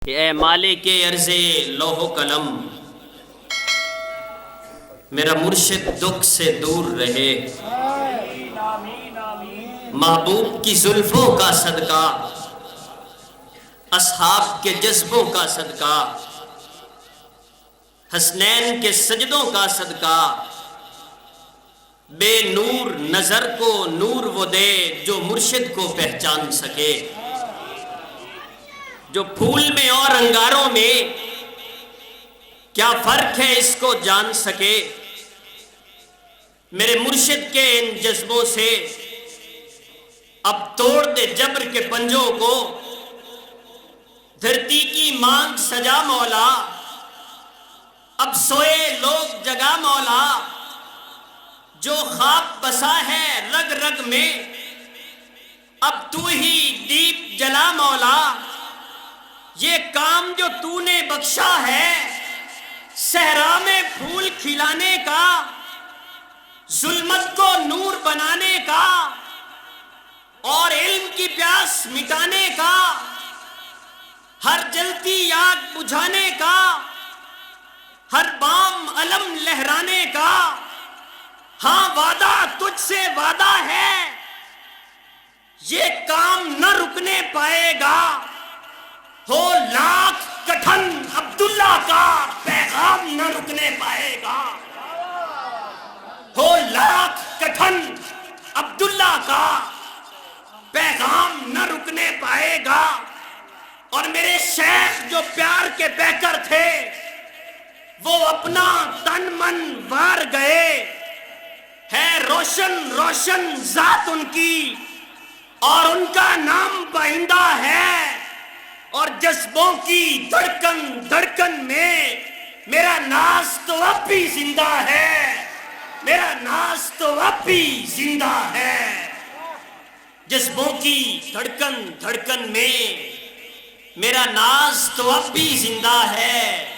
कि ए मालिके अर्ज़े लोहो कलम, मेरा मुर्शिद दुख से दूर रहे। महबूब की जुल्फों का सदका, असहाब के जज्बों का सदका, हसनैन के सजदों का सदका, बेनूर नजर को नूर वो दे जो मुर्शिद को पहचान सके। जो फूल में और अंगारों में क्या फर्क है इसको जान सके। मेरे मुर्शिद के इन जज्बों से अब तोड़ दे जबर के पंजों को। धरती की मांग सजा मौला, अब सोए लोग जगा मौला। जो ख्वाब बसा है रग रग में, अब तू ही दीप जला मौला। ये काम जो तूने बख्शा है सहरा में फूल खिलाने का, जुल्मत को नूर बनाने का और इल्म की प्यास मिटाने का, हर जलती आग बुझाने का, हर बाम अलम लहराने का। हाँ वादा तुझसे वादा है, ये काम न रुकने पाएगा। हो लाख कठन अब्दुल्ला का पैगाम न रुकने पाएगा। हो लाख कठन अब्दुल्ला का पैगाम न रुकने पाएगा। और मेरे शेख जो प्यार के पैकर थे, वो अपना तन मन वार गए। है रोशन रोशन जात उनकी और उनका नाम पाइंदा है। और जज्बों की धड़कन धड़कन में मेरा नाज तो अब भी जिंदा है। मेरा नाज तो अब भी जिंदा है। जज्बों की धड़कन धड़कन में मेरा नाज तो अब भी जिंदा है।